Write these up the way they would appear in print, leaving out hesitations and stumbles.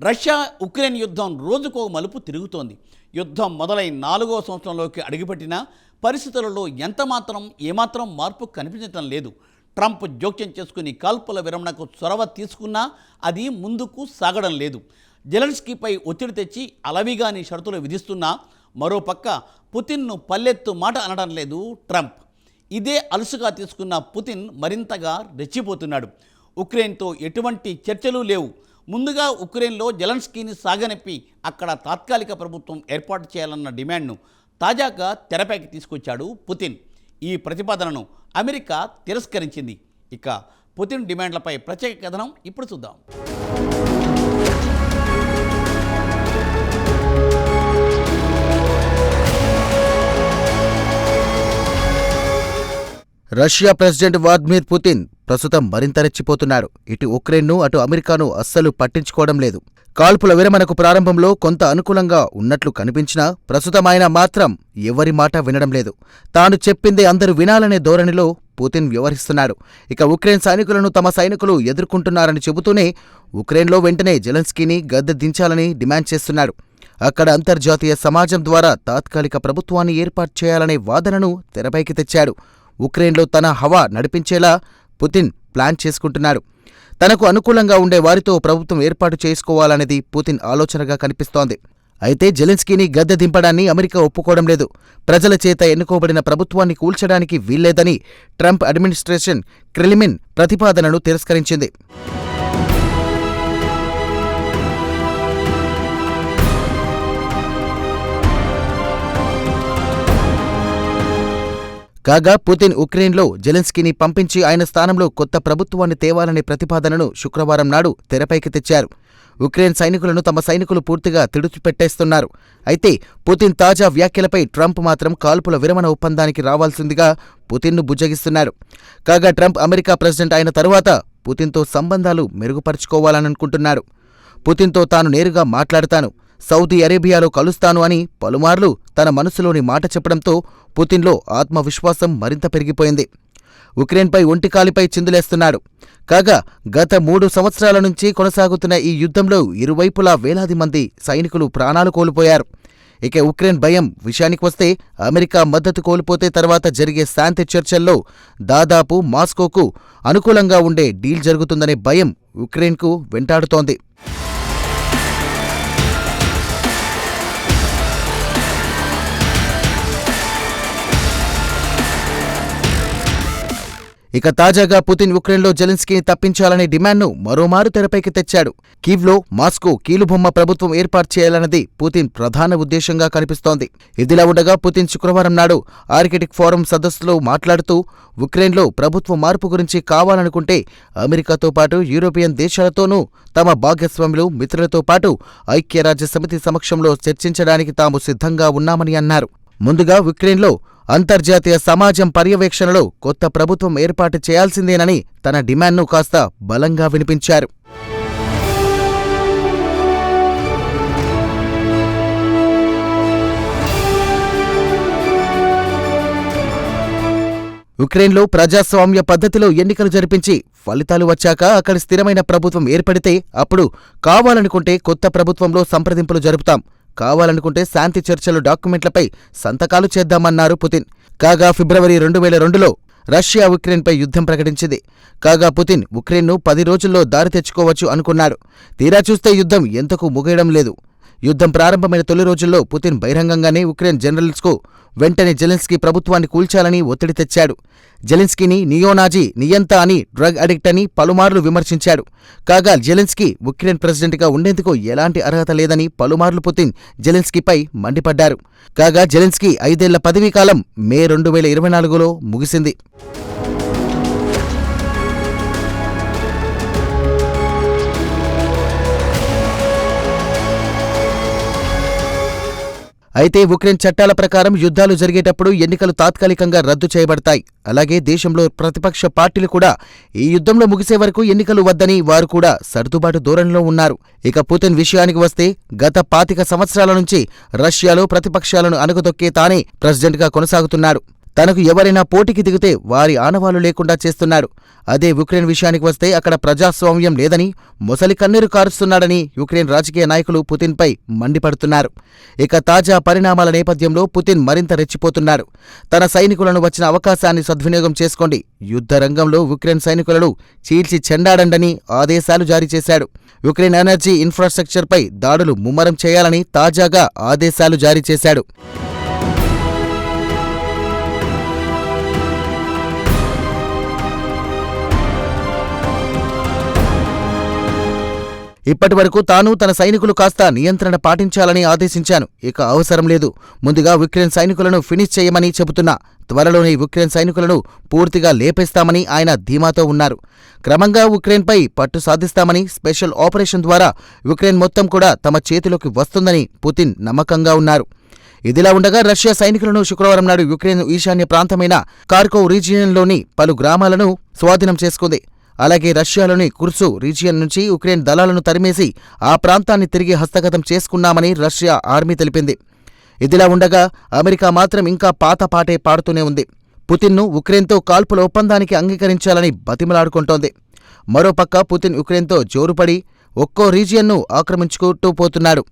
Russia Ukraine యుద్ధం రోజుకో మలుపు తిరుగుతోంది. యుద్ధం మొదలై 4వ సంవత్సరంలోకి అడుగుపెట్టినా పరిస్థితులలో ఏమాత్రం మార్పు కనిపించటం లేదు. ట్రంప్ జోక్యం చేసుకుని కాల్పుల విరమణకు చొరవ తీసుకున్నా అది ముందుకు సాగడం లేదు. జెలెన్స్కీపై ఒత్తిడి తెచ్చి అలవిగాని షరతులు విధిస్తున్నా మరోపక్క పుతిన్ను పల్లెత్తు మాట అనడం లేదు ట్రంప్. ఇదే అలుసుగా తీసుకున్న పుతిన్ మరింతగా రెచ్చిపోతున్నాడు. ఉక్రెయిన్తో ఎటువంటి చర్చలు లేవు. ముందుగా ఉక్రెయిన్లో జెలెన్స్కీని సాగనెప్పి అక్కడ తాత్కాలిక ప్రభుత్వం ఏర్పాటు చేయాలన్న డిమాండ్ను తాజాగా తెరపైకి తీసుకొచ్చాడు పుతిన్. ఈ ప్రతిపాదనను అమెరికా తిరస్కరించింది. ఇక పుతిన్ డిమాండ్లపై ప్రత్యేక కథనం ఇప్పుడు చూద్దాం. రష్యా ప్రెసిడెంట్ వ్లాదిమిర్ పుతిన్ ప్రస్తుతం మరింత రెచ్చిపోతున్నాడు. ఇటు ఉక్రెయిన్ను అటు అమెరికాను అస్సలు పట్టించుకోవడం లేదు. కాల్పుల విరమణకు ప్రారంభంలో కొంత అనుకూలంగా ఉన్నట్లు కనిపించినా ప్రస్తుతం ఆయన మాత్రం ఎవరి మాట వినడం లేదు. తాను చెప్పిందే అందరూ వినాలనే ధోరణిలో పుతిన్ వ్యవహరిస్తున్నాడు. ఇక ఉక్రెయిన్ సైనికులను తమ సైనికులు ఎదుర్కొంటున్నారని చెబుతూనే ఉక్రెయిన్లో వెంటనే జెలెన్స్కీని గద్దె దించాలని డిమాండ్ చేస్తున్నాడు. అక్కడ అంతర్జాతీయ సమాజం ద్వారా తాత్కాలిక ప్రభుత్వాన్ని ఏర్పాటు చేయాలనే వాదనను తెరపైకి తెచ్చాడు. ఉక్రెయిన్లో తన హవా నడిపించేలా పుతిన్ ప్లాన్ చేసుకుంటున్నాడు. తనకు అనుకూలంగా ఉండే వారితో ప్రభుత్వం ఏర్పాటు చేసుకోవాలనేది పుతిన్ ఆలోచనగా కనిపిస్తోంది. అయితే జెలెన్స్కీని గద్దె దింపడాన్ని అమెరికా ఒప్పుకోవడం లేదు. ప్రజల చేత ఎన్నుకోబడిన ప్రభుత్వాన్ని కూల్చడానికి వీల్లేదని ట్రంప్ అడ్మినిస్ట్రేషన్ క్రెమ్లిన్ ప్రతిపాదనను తిరస్కరించింది. కాగా పుతిన్ ఉక్రెయిన్లో జెలెన్స్కీని పంపించి ఆయన స్థానంలో కొత్త ప్రభుత్వాన్ని తేవాలనే ప్రతిపాదనను శుక్రవారం నాడు తెరపైకి తెచ్చారు. ఉక్రెయిన్ సైనికులను తమ సైనికులు పూర్తిగా తిడిచిపెట్టేస్తున్నారు. అయితే పుతిన్ తాజా వ్యాఖ్యలపై ట్రంప్ మాత్రం కాల్పుల విరమణ ఒప్పందానికి రావాల్సిందిగా పుతిన్ను బుజ్జగిస్తున్నారు. కాగా ట్రంప్ అమెరికా ప్రెసిడెంట్ అయిన తరువాత పుతిన్తో సంబంధాలు మెరుగుపరుచుకోవాలనుకుంటున్నారు. పుతిన్తో తాను నేరుగా మాట్లాడతాను, సౌదీ అరేబియాలో కలుస్తాను అని పలుమార్లు తన మనసులోని మాట చెప్పడంతో పుతిన్లో ఆత్మవిశ్వాసం మరింత పెరిగిపోయింది. ఉక్రెయిన్పై ఒంటికాలిపై చిందులేస్తున్నాడు. కాగా గత 3 సంవత్సరాల నుంచి కొనసాగుతున్న ఈ యుద్ధంలో ఇరువైపులా వేలాది మంది సైనికులు ప్రాణాలు కోల్పోయారు. ఇక ఉక్రెయిన్ భయం విషయానికి వస్తే అమెరికా మద్దతు కోల్పోతే తర్వాత జరిగే శాంతి చర్చల్లో దాదాపు మాస్కోకు అనుకూలంగా ఉండే డీల్ జరుగుతుందనే భయం ఉక్రెయిన్కు వెంటాడుతోంది. ఇక తాజాగా పుతిన్ ఉక్రెయిన్లో జెలెన్స్కీని తప్పించాలనే డిమాండ్ను మరోమారు తెరపైకి తెచ్చాడు. కీవ్లో మాస్కో కీలుబొమ్మ ప్రభుత్వం ఏర్పాటు చేయాలన్నది పుతిన్ ప్రధాన ఉద్దేశంగా కనిపిస్తోంది. ఇదిలా ఉండగా పుతిన్ శుక్రవారం నాడు ఆర్కిటిక్ ఫోరం సదస్సులో మాట్లాడుతూ ఉక్రెయిన్లో ప్రభుత్వ మార్పు గురించి కావాలనుకుంటే అమెరికాతో పాటు యూరోపియన్ దేశాలతోనూ తమ భాగస్వాములు మిత్రులతో పాటు ఐక్యరాజ్యసమితి సమక్షంలో చర్చించడానికి తాము సిద్ధంగా ఉన్నామని అన్నారు. ముందుగా ఉక్రెయిన్లో అంతర్జాతీయ సమాజం పర్యవేక్షణలో కొత్త ప్రభుత్వం ఏర్పాటు చేయాల్సిందేనని తన డిమాండ్ను కాస్త బలంగా వినిపించారు. ఉక్రెయిన్లో ప్రజాస్వామ్య పద్ధతిలో ఎన్నికలు జరిపించి ఫలితాలు వచ్చాక అక్కడ స్థిరమైన ప్రభుత్వం ఏర్పడితే అప్పుడు కావాలనుకుంటే కొత్త ప్రభుత్వంలో సంప్రదింపులు జరుపుతాం, కావాలనుకుంటే శాంతి చర్చలు డాక్యుమెంట్లపై సంతకాలు చేద్దామన్నారు పుతిన్. కాగా ఫిబ్రవరి 2002లో రష్యా ఉక్రెయిన్పై యుద్ధం ప్రకటించింది. కాగా పుతిన్ ఉక్రెయిన్ను 10 రోజుల్లో దారి తెచ్చుకోవచ్చు అనుకున్నాడు. తీరా చూస్తే యుద్ధం ఎంతకు ముగియడం లేదు. యుద్ధం ప్రారంభమైన తొలి రోజుల్లో పుతిన్ బహిరంగంగానే ఉక్రెయిన్ జనరల్స్కు వెంటనే జెలెన్స్కీ ప్రభుత్వాన్ని కూల్చాలని ఒత్తిడి తెచ్చాడు. జెలెన్స్కీని నియోనాజీ, నియంత అని, డ్రగ్ అడిక్ట్ అని పలుమార్లు విమర్శించాడు. కాగా జెలెన్స్కీ ఉక్రెయిన్ ప్రెసిడెంట్గా ఉండేందుకు ఎలాంటి అర్హత లేదని పలుమార్లు పుతిన్ జెలెన్స్కీపై మండిపడ్డారు. కాగా జెలెన్స్కీ 5 ఏళ్ల పదవీకాలం మే 2024లో ముగిసింది. అయితే ఉక్రెయిన్ చట్టాల ప్రకారం యుద్ధాలు జరిగేటప్పుడు ఎన్నికలు తాత్కాలికంగా రద్దు చేయబడతాయి. అలాగే దేశంలో ప్రతిపక్ష పార్టీలు కూడా ఈ యుద్ధంలో ముగిసే వరకు ఎన్నికలు వద్దని వారు కూడా సర్దుబాటు ధోరణిలో ఉన్నారు. ఇక పుతిన్ విషయానికి వస్తే గత 25 సంవత్సరాల నుంచి రష్యాలో ప్రతిపక్షాలను అణగదొక్కే తానే ప్రెసిడెంట్గా కొనసాగుతున్నారు. తనకు ఎవరైనా పోటీకి దిగితే వారి ఆనవాళ్లు లేకుండా చేస్తున్నాడు. అదే ఉక్రెయిన్ విషయానికి వస్తే అక్కడ ప్రజాస్వామ్యం లేదని, మొసలి కన్నీరు కారుస్తున్నాడని యుక్రెయిన్ రాజకీయ నాయకులు పుతిన్పై మండిపడుతున్నారు. ఇక తాజా పరిణామాల నేపథ్యంలో పుతిన్ మరింత రెచ్చిపోతున్నాడు. తన సైనికులను వచ్చిన అవకాశాన్ని సద్వినియోగం చేసుకోండి, యుద్ధ రంగంలో ఉక్రెయిన్ సైనికులను చీల్చి చెండాడండని ఆదేశాలు జారీ చేశాడు. ఉక్రెయిన్ ఎనర్జీ ఇన్ఫ్రాస్ట్రక్చర్పై దాడులు ముమ్మరం చేయాలని తాజాగా ఆదేశాలు జారీ చేశాడు. ఇప్పటివరకు తాను తన సైనికులు కాస్త నియంత్రణ పాటించాలని ఆదేశించాను. ఇక అవసరం లేదు. ముందుగా ఉక్రెయిన్ సైనికులను ఫినిష్ చేయమని చెబుతున్నా. త్వరలోనే ఉక్రెయిన్ సైనికులను పూర్తిగా లేపేస్తామని ఆయన ధీమాతో ఉన్నారు. క్రమంగా ఉక్రెయిన్పై పట్టు సాధిస్తామని, స్పెషల్ ఆపరేషన్ ద్వారా ఉక్రెయిన్ మొత్తం కూడా తమ చేతిలోకి వస్తుందని పుతిన్ నమ్మకంగా ఉన్నారు. ఇదిలా ఉండగా రష్యా సైనికులను శుక్రవారం నాడు యుక్రెయిన్ ఈశాన్య ప్రాంతమైన కార్కోవ్ రీజియన్లోని పలు గ్రామాలను స్వాధీనం చేసుకుంది. అలాగే రష్యాలోని కుర్సు రీజియన్ నుంచి ఉక్రెయిన్ దళాలను తరిమేసి ఆ ప్రాంతాన్ని తిరిగి హస్తగతం చేసుకున్నామని రష్యా ఆర్మీ తెలిపింది. ఇదిలా ఉండగా అమెరికా మాత్రం ఇంకా పాత పాటే పాడుతూనే ఉంది. పుతిన్ను ఉక్రెయిన్తో కాల్పుల ఒప్పందానికి అంగీకరించాలని బతిమలాడుకుంటోంది. మరోపక్క పుతిన్ ఉక్రెయిన్తో జోరుపడి ఒక్కో రీజియన్ను ఆక్రమించుకుంటూ పోతున్నాడు.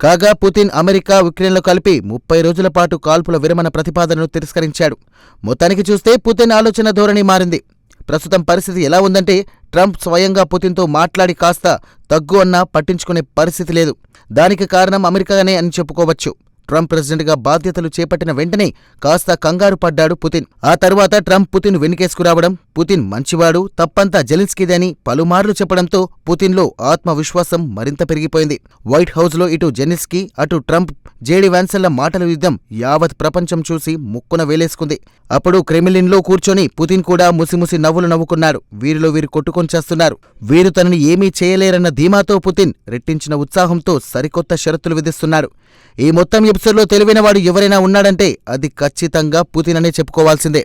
కాగా పుతిన్ అమెరికా, ఉక్రెయిన్లో కలిపి 30 రోజుల పాటు కాల్పుల విరమణ ప్రతిపాదనను తిరస్కరించాడు. మొత్తానికి చూస్తే పుతిన్ ఆలోచన ధోరణి మారింది. ప్రస్తుతం పరిస్థితి ఎలా ఉందంటే ట్రంప్ స్వయంగా పుతిన్తో మాట్లాడి కాస్త తగ్గు అన్నా పట్టించుకునే పరిస్థితి లేదు. దానికి కారణం అమెరికానే అని చెప్పుకోవచ్చు. ట్రంప్ ప్రెసిడెంట్గా బాధ్యతలు చేపట్టిన వెంటనే కాస్త కంగారు పడ్డాడు పుతిన్. ఆ తర్వాత ట్రంప్ పుతిన్ వెనుకేసుకురావడం, పుతిన్ మంచివాడు, తప్పంతా జెలెన్స్కీదే అని పలుమార్లు చెప్పడంతో పుతిన్లో ఆత్మవిశ్వాసం మరింత పెరిగిపోయింది. వైట్ హౌస్లో ఇటు జెలెన్స్కీ, అటు ట్రంప్, జేడీ వ్యాన్సెల్ల మాటల యుద్ధం యావత్ ప్రపంచం చూసి ముక్కున వేలేసుకుంది. అప్పుడు క్రెమ్లిన్లో కూర్చొని పుతిన్ కూడా ముసిముసి నవ్వులు నవ్వుకున్నాడు. వీరిలో వీరు కొట్టుకొని చేస్తున్నారు. వీరు తనని ఏమీ చేయలేరన్న ధీమాతో పుతిన్ రెట్టించిన ఉత్సాహంతో సరికొత్త షరతులు విధిస్తున్నాడు. ఈ మొత్తం ఎపిసోడ్లో తెలివైనవాడు ఎవరైనా ఉన్నాడంటే అది ఖచ్చితంగా పుతిన్ అనే చెప్పుకోవాల్సిందే.